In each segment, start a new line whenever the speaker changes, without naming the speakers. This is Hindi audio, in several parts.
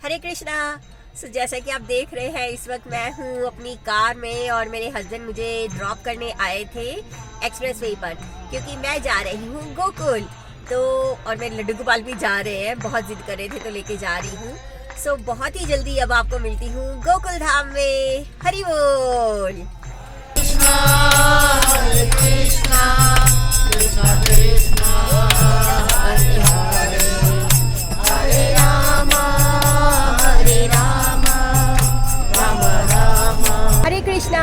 हरे कृष्णा। जैसा कि आप देख रहे हैं इस वक्त मैं हूँ अपनी कार में और मेरे हस्बैंड मुझे ड्रॉप करने आए थे एक्सप्रेस वे पर, क्योंकि मैं जा रही हूँ गोकुल। तो और मेरे लड्डू गोपाल भी जा रहे हैं, बहुत जिद कर रहे थे तो लेके जा रही हूँ। बहुत ही जल्दी अब आपको मिलती हूँ गोकुल धाम में। हरि बोल।
कृष्णा हरे कृष्णा कृष्णा कृष्णा हरे हरे हरे राम राम राम।
हरे कृष्णा।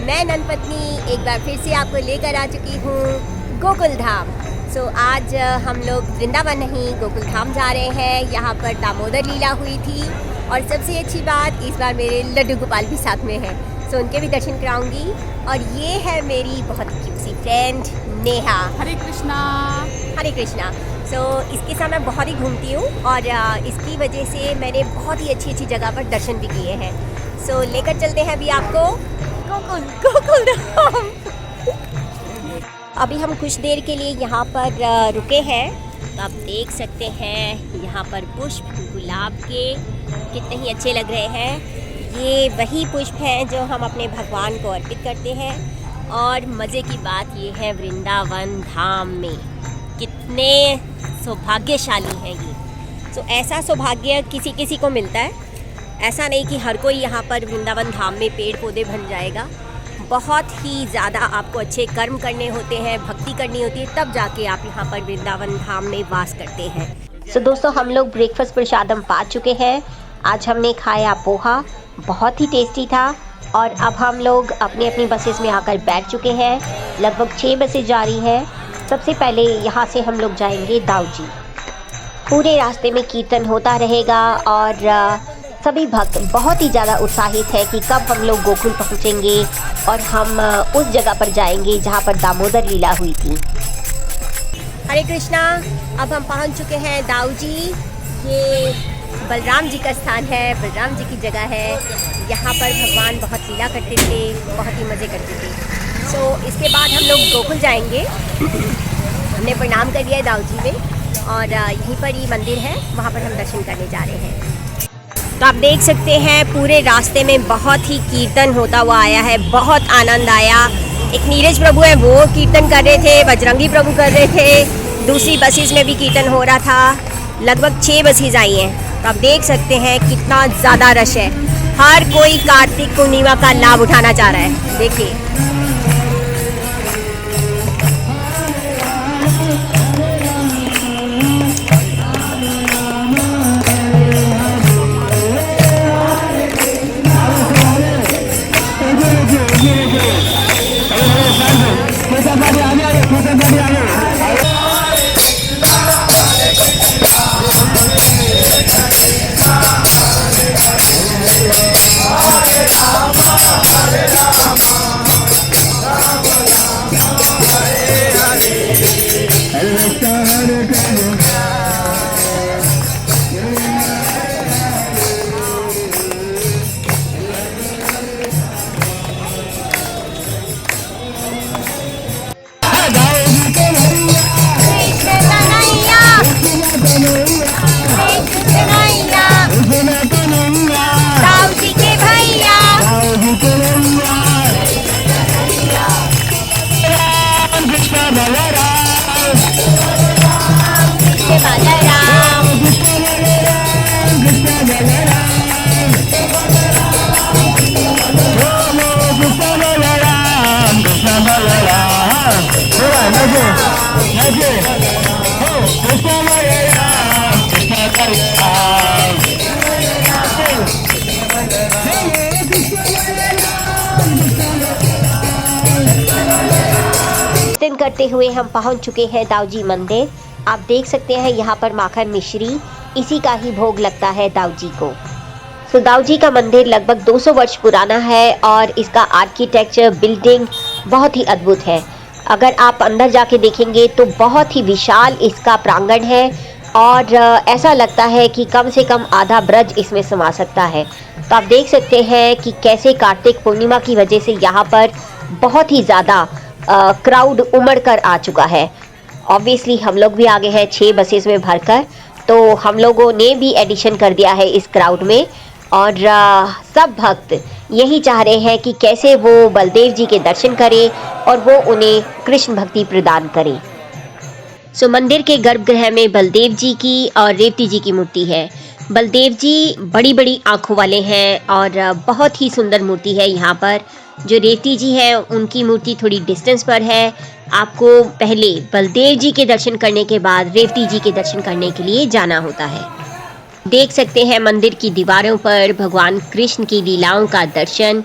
मैं नंद पत्नी एक बार फिर से आपको लेकर आ चुकी हूँ गोकुल धाम। आज हम लोग वृंदावन नहीं गोकुल धाम जा रहे हैं। यहाँ पर दामोदर लीला हुई थी और सबसे अच्छी बात इस बार मेरे लड्डू गोपाल भी साथ में है, उनके भी दर्शन कराऊंगी। और ये है मेरी बहुत क्यूट सी फ्रेंड नेहा।
हरे कृष्णा।
हरे कृष्णा। इसके साथ मैं बहुत ही घूमती हूँ और इसकी वजह से मैंने बहुत ही अच्छी अच्छी जगह पर दर्शन भी किए हैं। लेकर चलते हैं अभी आपको गोकुल धाम। अभी हम कुछ देर के लिए यहाँ पर रुके हैं, तो आप देख सकते हैं यहाँ पर पुष्प गुलाब के कितने ही अच्छे लग रहे हैं। ये वही पुष्प हैं जो हम अपने भगवान को अर्पित करते हैं। और मज़े की बात ये है वृंदावन धाम में कितने सौभाग्यशाली हैं ये। ऐसा सौभाग्य किसी किसी को मिलता है, ऐसा नहीं कि हर कोई यहाँ पर वृंदावन धाम में पेड़ पौधे बन जाएगा। बहुत ही ज़्यादा आपको अच्छे कर्म करने होते हैं, भक्ति करनी होती है, तब जाके आप यहाँ पर वृंदावन धाम में वास करते हैं। दोस्तों हम लोग ब्रेकफास्ट प्रसादम पा चुके हैं। आज हमने खाया पोहा, बहुत ही टेस्टी था। और अब हम लोग अपनी अपनी बसेस में आकर बैठ चुके हैं। लगभग 6 बसें जा रही हैं। सबसे पहले यहाँ से हम लोग जाएंगे दाऊजी। पूरे रास्ते में कीर्तन होता रहेगा और सभी भक्त बहुत ही ज़्यादा उत्साहित है कि कब हम लोग गोकुल पहुँचेंगे और हम उस जगह पर जाएंगे जहाँ पर दामोदर लीला हुई थी। हरे कृष्णा। अब हम पहुँच चुके हैं दाऊजी। ये बलराम जी का स्थान है, बलराम जी की जगह है। यहाँ पर भगवान बहुत लीला करते थे, बहुत ही मज़े करते थे। इसके बाद हम लोग गोकुल जाएंगे। हमने प्रणाम कर लिया है दाऊजी में और यहीं पर ही मंदिर है, वहाँ पर हम दर्शन करने जा रहे हैं। तो आप देख सकते हैं पूरे रास्ते में बहुत ही कीर्तन होता हुआ आया है, बहुत आनंद आया। एक नीरज प्रभु है वो कीर्तन कर रहे थे, बजरंगी प्रभु कर रहे थे, दूसरी बसेस में भी कीर्तन हो रहा था। लगभग 6 बसेस आई हैं। तो आप देख सकते हैं कितना ज़्यादा रश है। हर कोई कार्तिक पूर्णिमा का लाभ उठाना चाह रहा है। देखिए करते हुए हम पहुंच चुके हैं दाऊजी मंदिर। आप देख सकते हैं यहाँ पर माखन मिश्री, इसी का ही भोग लगता है दाऊजी को। दाऊजी का मंदिर लगभग 200 वर्ष पुराना है और इसका आर्किटेक्चर बिल्डिंग बहुत ही अद्भुत है। अगर आप अंदर जाके देखेंगे तो बहुत ही विशाल इसका प्रांगण है और ऐसा लगता है कि कम से कम आधा ब्रज इसमें समा सकता है। तो आप देख सकते हैं कि कैसे कार्तिक पूर्णिमा की वजह से यहाँ पर बहुत ही ज़्यादा क्राउड उमड़ कर आ चुका है। ऑब्वियसली हम लोग भी आगे हैं 6 बसेस में भरकर तो हम लोगों ने भी एडिशन कर दिया है इस क्राउड में। और सब भक्त यही चाह रहे हैं कि कैसे वो बलदेव जी के दर्शन करें और वो उन्हें कृष्ण भक्ति प्रदान करें। सो मंदिर के गर्भगृह में बलदेव जी की और रेवती जी की मूर्ति है। बलदेव जी बड़ी बड़ी आंखों वाले हैं और बहुत ही सुंदर मूर्ति है यहाँ पर। जो रेवती जी है उनकी मूर्ति थोड़ी डिस्टेंस पर है। आपको पहले बलदेव जी के दर्शन करने के बाद रेवती जी के दर्शन करने के लिए जाना होता है। देख सकते हैं मंदिर की दीवारों पर भगवान कृष्ण की लीलाओं का दर्शन,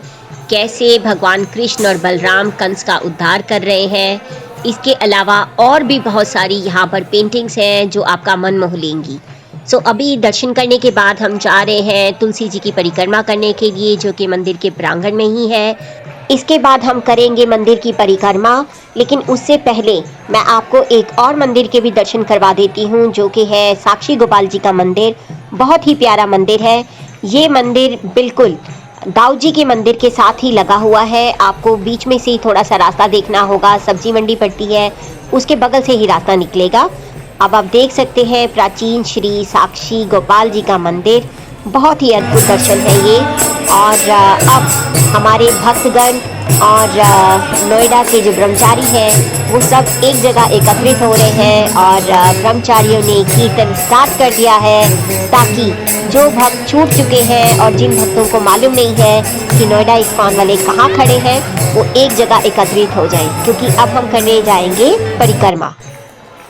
कैसे भगवान कृष्ण और बलराम कंस का उद्धार कर रहे हैं। इसके अलावा और भी बहुत सारी यहाँ पर पेंटिंग्स हैं जो आपका मन मोह लेंगी। सो अभी दर्शन करने के बाद हम जा रहे हैं तुलसी जी की परिक्रमा करने के लिए, जो कि मंदिर के प्रांगण में ही है। इसके बाद हम करेंगे मंदिर की परिक्रमा, लेकिन उससे पहले मैं आपको एक और मंदिर के भी दर्शन करवा देती हूँ, जो कि है साक्षी गोपाल जी का मंदिर। बहुत ही प्यारा मंदिर है। ये मंदिर बिल्कुल दाऊ जी के मंदिर के साथ ही लगा हुआ है। आपको बीच में से ही थोड़ा सा रास्ता देखना होगा, सब्जी मंडी पड़ती है उसके बगल से ही रास्ता निकलेगा। अब आप देख सकते हैं प्राचीन श्री साक्षी गोपाल जी का मंदिर। बहुत ही अद्भुत दर्शन है ये। और अब हमारे भक्तगण और नोएडा के जो ब्रह्मचारी हैं वो सब एक जगह एकत्रित हो रहे हैं और ब्रह्मचारियों ने कीर्तन स्टार्ट कर दिया है, ताकि जो भक्त छूट चुके हैं और जिन भक्तों को मालूम नहीं है कि नोएडा इस्कॉन वाले कहाँ खड़े हैं, वो एक जगह एकत्रित हो जाएं, क्योंकि अब हम करने जाएंगे परिक्रमा।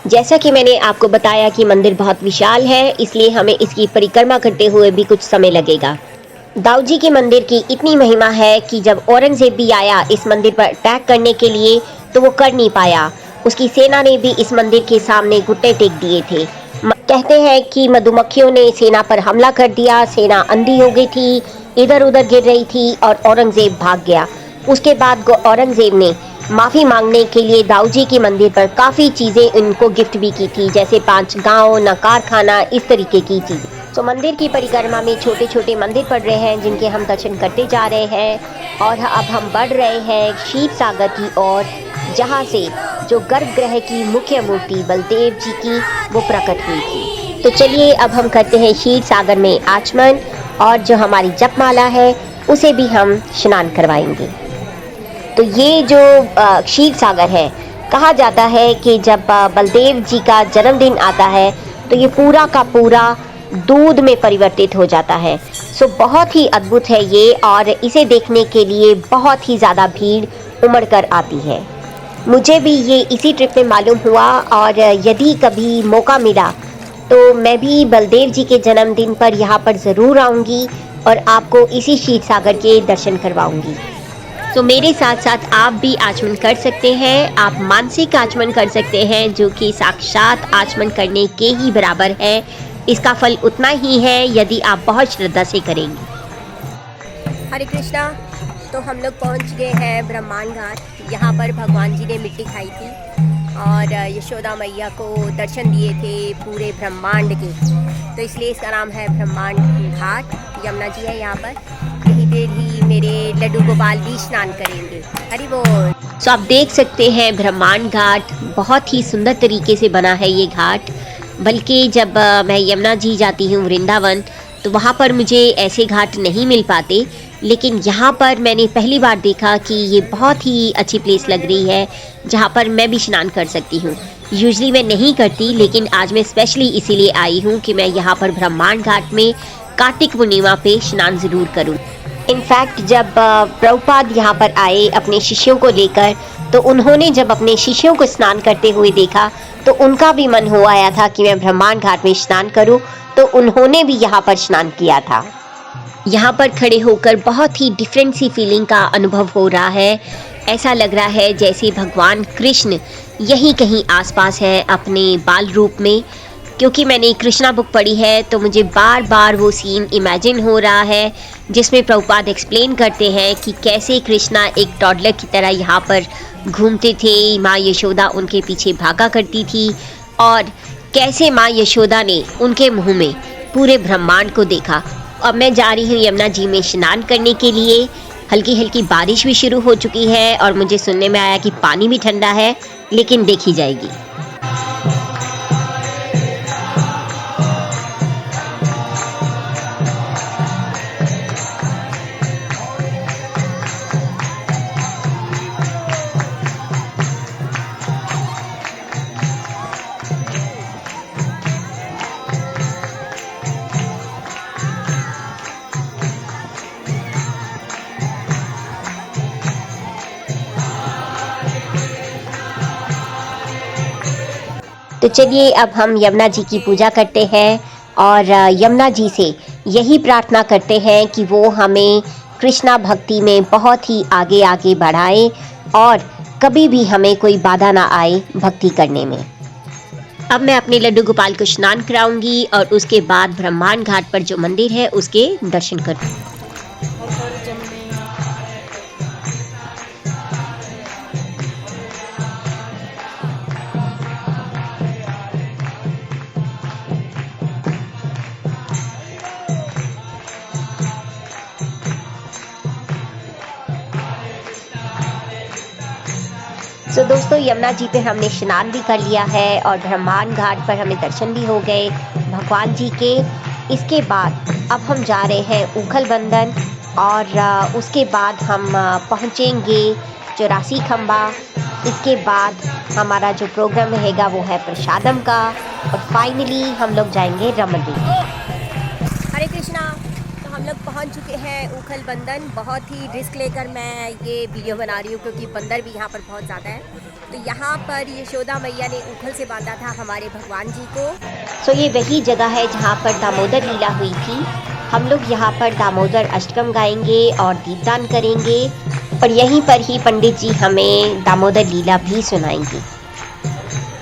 जैसा कि मैंने आपको बताया कि मंदिर बहुत विशाल है, इसलिए हमें इसकी परिक्रमा करते हुए भी कुछ समय लगेगा। दाऊ जी के मंदिर की इतनी महिमा है कि जब औरंगजेब भी आया इस मंदिर पर अटैक करने के लिए तो वो कर नहीं पाया। उसकी सेना ने भी इस मंदिर के सामने घुटने टेक दिए थे। कहते हैं कि मधुमक्खियों ने सेना पर हमला कर दिया, सेना अंधी हो गई थी, इधर उधर गिर रही थी और औरंगजेब भाग गया। उसके बाद औरंगजेब ने माफ़ी मांगने के लिए दाऊ जी के मंदिर पर काफ़ी चीज़ें उनको गिफ्ट भी की थी, जैसे 5 गांव, न कारखाना, इस तरीके की चीज़। तो मंदिर की परिक्रमा में छोटे छोटे मंदिर पड़ रहे हैं जिनके हम दर्शन करते जा रहे हैं। और अब हम बढ़ रहे हैं क्षीर सागर की ओर, जहाँ से जो गर्भगृह की मुख्य मूर्ति बलदेव जी की वो प्रकट हुई थी। तो चलिए अब हम करते हैं क्षीर सागर में आचमन, और जो हमारी जपमाला है उसे भी हम स्नान करवाएंगे। तो ये जो क्षीर सागर है, कहा जाता है कि जब बलदेव जी का जन्मदिन आता है तो ये पूरा का पूरा दूध में परिवर्तित हो जाता है। सो बहुत ही अद्भुत है ये, और इसे देखने के लिए बहुत ही ज़्यादा भीड़ उमड़ कर आती है। मुझे भी ये इसी ट्रिप में मालूम हुआ, और यदि कभी मौका मिला तो मैं भी बलदेव जी के जन्मदिन पर यहाँ पर ज़रूर आऊँगी और आपको इसी क्षीर सागर के दर्शन करवाऊँगी। तो मेरे साथ साथ आप भी आचमन कर सकते हैं। आप मानसिक आचमन कर सकते हैं, जो कि साक्षात आचमन करने के ही बराबर है। इसका फल उतना ही है यदि आप बहुत श्रद्धा से करेंगे। हरे कृष्णा। तो हम लोग पहुंच गए हैं ब्रह्मांड घाट। यहाँ पर भगवान जी ने मिट्टी खाई थी और यशोदा मैया को दर्शन दिए थे पूरे ब्रह्मांड के, तो इसलिए इसका नाम है ब्रह्मांड घाट। यमुना जी है यहाँ पर, यहीं देर ही मेरे लड्डू गोपाल भी स्नान करेंगे। हरि बोल। तो आप देख सकते हैं ब्रह्मांड घाट बहुत ही सुंदर तरीके से बना है ये घाट। बल्कि जब मैं यमुना जी जाती हूँ वृंदावन, तो वहाँ पर मुझे ऐसे घाट नहीं मिल पाते, लेकिन यहाँ पर मैंने पहली बार देखा कि ये बहुत ही अच्छी प्लेस लग रही है जहाँ पर मैं भी स्नान कर सकती हूँ। यूजुअली मैं नहीं करती, लेकिन आज मैं स्पेशली इसीलिए आई हूँ कि मैं यहाँ पर ब्रह्मांड घाट में कार्तिक पूर्णिमा पे स्नान ज़रूर करूँ। इनफैक्ट जब प्रभुपाद यहाँ पर आए अपने शिष्यों को लेकर, तो उन्होंने जब अपने शिष्यों को स्नान करते हुए देखा तो उनका भी मन हो आया था कि मैं ब्रह्मांड घाट में स्नान करूं, तो उन्होंने भी यहाँ पर स्नान किया था। यहाँ पर खड़े होकर बहुत ही डिफरेंट सी फीलिंग का अनुभव हो रहा है। ऐसा लग रहा है जैसे भगवान कृष्ण यहीं कहीं आसपास है अपने बाल रूप में। क्योंकि मैंने कृष्णा बुक पढ़ी है तो मुझे बार बार वो सीन इमेजिन हो रहा है जिसमें प्रभुपाद एक्सप्लेन करते हैं कि कैसे कृष्णा एक टॉडलर की तरह यहाँ पर घूमते थे, माँ यशोदा उनके पीछे भागा करती थी, और कैसे माँ यशोदा ने उनके मुंह में पूरे ब्रह्मांड को देखा। अब मैं जा रही हूँ यमुना जी में स्नान करने के लिए। हल्की हल्की बारिश भी शुरू हो चुकी है और मुझे सुनने में आया कि पानी भी ठंडा है, लेकिन देखी जाएगी। तो चलिए अब हम यमुना जी की पूजा करते हैं और यमुना जी से यही प्रार्थना करते हैं कि वो हमें कृष्णा भक्ति में बहुत ही आगे आगे बढ़ाए और कभी भी हमें कोई बाधा ना आए भक्ति करने में। अब मैं अपने लड्डू गोपाल को स्नान कराऊंगी और उसके बाद ब्रह्मांड घाट पर जो मंदिर है उसके दर्शन करूंगी। तो दोस्तों यमुना जी पे हमने स्नान भी कर लिया है और ब्रह्मांड घाट पर हमें दर्शन भी हो गए भगवान जी के। इसके बाद अब हम जा रहे हैं ऊखल बंधन और उसके बाद हम पहुंचेंगे 84 खंबा। इसके बाद हमारा जो प्रोग्राम रहेगा वो है प्रसादम का और फाइनली हम लोग जाएंगे रमन। हरे कृष्णा। तो हम लोग पहुंच चुके हैं ऊखल बंधन। बहुत ही रिस्क लेकर मैं ये वीडियो बना रही हूँ क्योंकि बंदर भी यहाँ पर बहुत ज़्यादा है। तो यहाँ पर यशोदा मैया ने ऊखल से बांधा था हमारे भगवान जी को। तो ये वही जगह है जहाँ पर दामोदर लीला हुई थी। हम लोग यहाँ पर दामोदर अष्टकम गाएंगे और दीपदान करेंगे और यहीं पर ही पंडित जी हमें दामोदर लीला भी सुनाएंगे।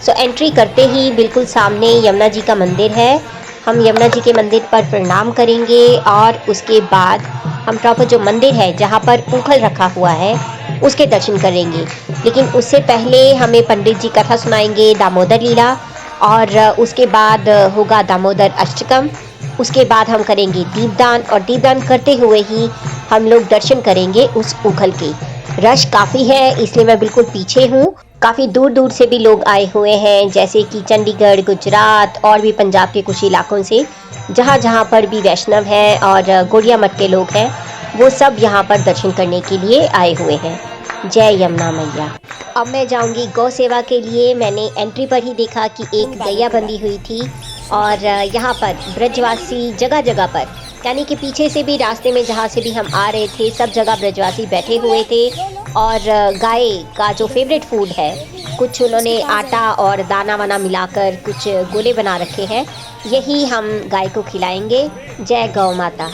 सो एंट्री करते ही बिल्कुल सामने यमुना जी का मंदिर है। हम यमुना जी के मंदिर पर प्रणाम करेंगे और उसके बाद हम प्रॉपर जो मंदिर है जहाँ पर ऊखल रखा हुआ है उसके दर्शन करेंगे। लेकिन उससे पहले हमें पंडित जी कथा सुनाएंगे दामोदर लीला और उसके बाद होगा दामोदर अष्टकम। उसके बाद हम करेंगे दीपदान और दीपदान करते हुए ही हम लोग दर्शन करेंगे उस ऊखल के। रश काफ़ी है इसलिए मैं बिल्कुल पीछे हूँ। काफ़ी दूर दूर से भी लोग आए हुए हैं जैसे कि चंडीगढ़, गुजरात और भी पंजाब के कुछ इलाकों से। जहाँ जहाँ पर भी वैष्णव हैं और गोड़िया मठ के लोग हैं वो सब यहाँ पर दर्शन करने के लिए आए हुए हैं। जय यमुना मैया। अब मैं जाऊँगी गौ सेवा के लिए। मैंने एंट्री पर ही देखा कि एक गैया बंधी हुई थी और यहाँ पर ब्रजवासी जगह जगह पर, यानी कि पीछे से भी रास्ते में जहाँ से भी हम आ रहे थे सब जगह ब्रजवासी बैठे हुए थे और गाय का जो फेवरेट फूड है कुछ उन्होंने आटा और दाना वाना मिलाकर कुछ गोले बना रखे हैं, यही हम गाय को खिलाएंगे। जय गौ माता।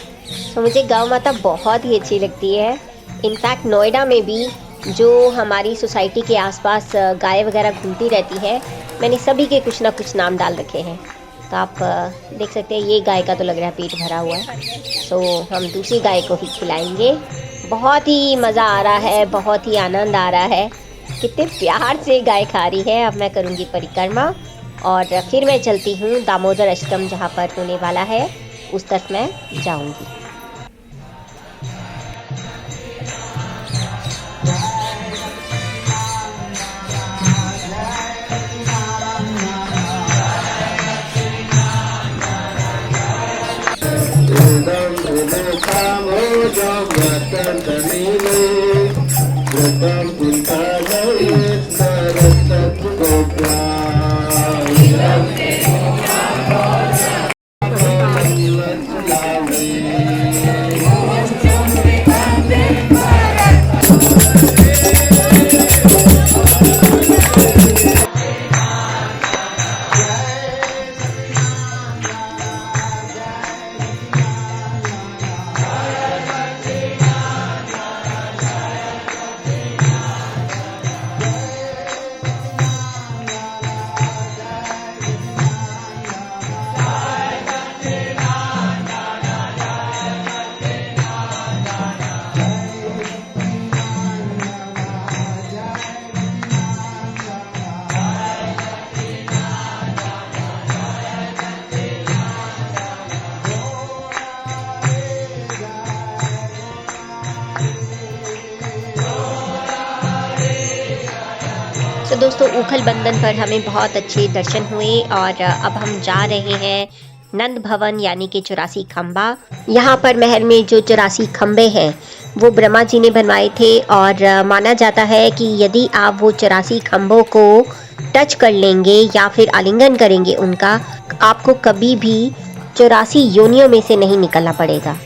तो मुझे गौ माता बहुत ही अच्छी लगती है। इनफैक्ट नोएडा में भी जो हमारी सोसाइटी के आसपास गाय वगैरह घूमती रहती है मैंने सभी के कुछ ना कुछ नाम डाल रखे हैं। तो आप देख सकते हैं ये गाय का तो लग रहा है पेट भरा हुआ है, तो हम दूसरी गाय को ही खिलाएंगे। बहुत ही मज़ा आ रहा है, बहुत ही आनंद आ रहा है। कितने प्यार से गाय खा रही है। अब मैं करूँगी परिक्रमा और फिर मैं चलती हूँ दामोदर अष्टकम जहाँ पर होने वाला है उस तक मैं जाऊँगी। तो दोस्तों ऊखल बंधन पर हमें बहुत अच्छे दर्शन हुए और अब हम जा रहे हैं नंद भवन यानी कि 84 खंबा। यहाँ पर महल में जो 84 खंबे हैं वो ब्रह्मा जी ने बनवाए थे और माना जाता है कि यदि आप वो 84 खंबों को टच कर लेंगे या फिर आलिंगन करेंगे उनका, आपको कभी भी 84 योनियों में से नहीं निकलना पड़ेगा।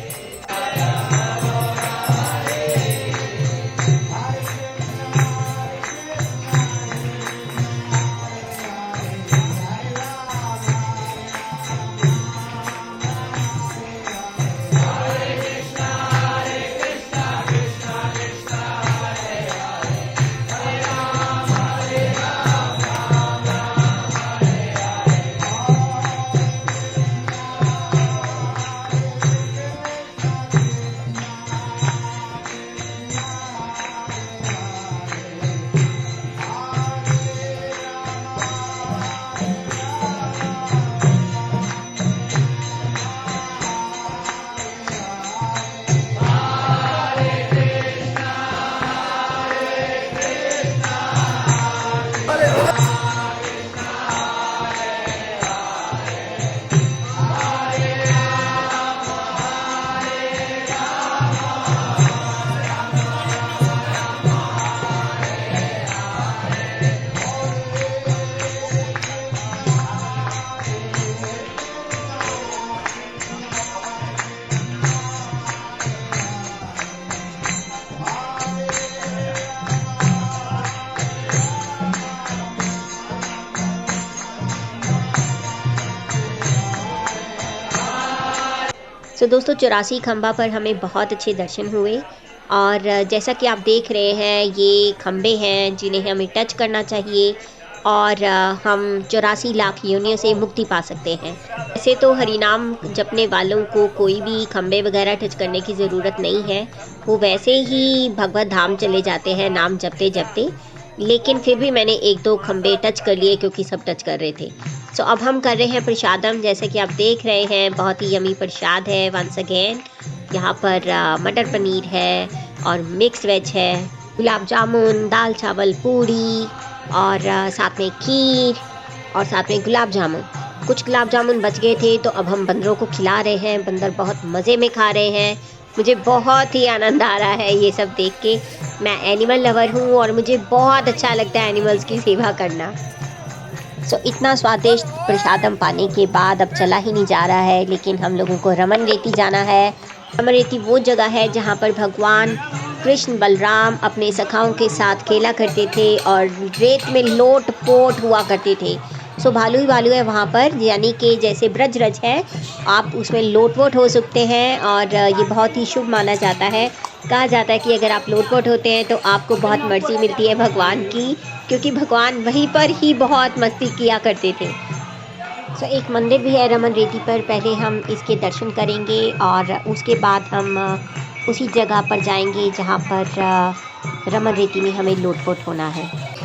सो दोस्तों 84 खंबा पर हमें बहुत अच्छे दर्शन हुए और जैसा कि आप देख रहे हैं ये खंबे हैं जिन्हें हमें टच करना चाहिए और हम 84 लाख योनियों से मुक्ति पा सकते हैं। ऐसे तो हरिनाम जपने वालों को कोई भी खंबे वगैरह टच करने की ज़रूरत नहीं है, वो वैसे ही भगवत धाम चले जाते हैं नाम जपते जपते, लेकिन फिर भी मैंने 1-2 खंबे टच कर लिए क्योंकि सब टच कर रहे थे। सो अब हम कर रहे हैं प्रसादम, जैसे कि आप देख रहे हैं बहुत ही यमी प्रसाद है। वंस अगेन यहाँ पर मटर पनीर है और मिक्स वेज है, गुलाब जामुन, दाल चावल, पूड़ी और साथ में खीर और साथ में गुलाब जामुन। कुछ गुलाब जामुन बच गए थे तो अब हम बंदरों को खिला रहे हैं। बंदर बहुत मज़े में खा रहे हैं। मुझे बहुत ही आनंद आ रहा है ये सब देख के। मैं एनिमल लवर हूँ और मुझे बहुत अच्छा लगता है एनिमल्स की सेवा करना। सो इतना स्वादिष्ट प्रसादम पाने के बाद अब चला ही नहीं जा रहा है, लेकिन हम लोगों को रमन रेती जाना है। रमन रेती वो जगह है जहाँ पर भगवान कृष्ण बलराम अपने सखाओं के साथ खेला करते थे और रेत में लोट पोट हुआ करते थे। सो भालू ही भालू है वहाँ पर, यानी कि जैसे ब्रजरज है, आप उसमें लोट वोट हो सकते हैं और ये बहुत ही शुभ माना जाता है। कहा जाता है कि अगर आप लोट पोट होते हैं तो आपको बहुत मर्जी मिलती है भगवान की, क्योंकि भगवान वहीं पर ही बहुत मस्ती किया करते थे। सो एक मंदिर भी है रमन रेती पर, पहले हम इसके दर्शन करेंगे और उसके बाद हम उसी जगह पर जाएंगे जहाँ पर रमन रेती में हमें लोट पोट होना है।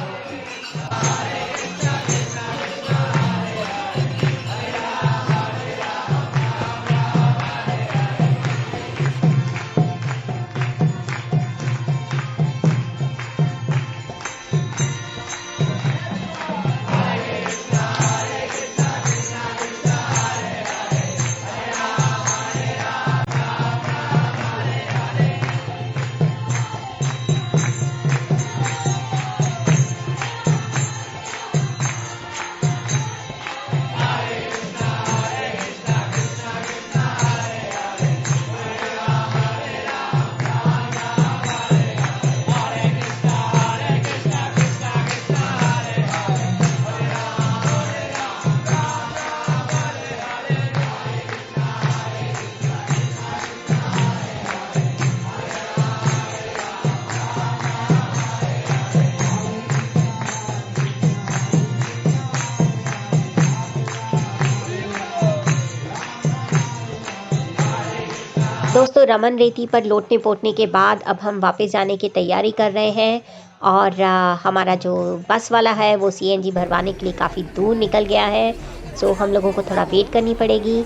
दोस्तों रमन रेती पर लोटने पोटने के बाद अब हम वापस जाने की तैयारी कर रहे हैं और हमारा जो बस वाला है वो सीएनजी भरवाने के लिए काफ़ी दूर निकल गया है। सो हम लोगों को थोड़ा वेट करनी पड़ेगी।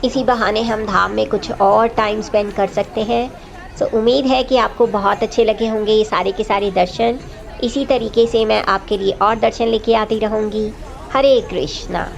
इसी बहाने हम धाम में कुछ और टाइम स्पेंड कर सकते हैं। सो उम्मीद है कि आपको बहुत अच्छे लगे होंगे ये सारे के सारे दर्शन। इसी तरीके से मैं आपके लिए और दर्शन लेके आती रहूँगी। हरे कृष्णा।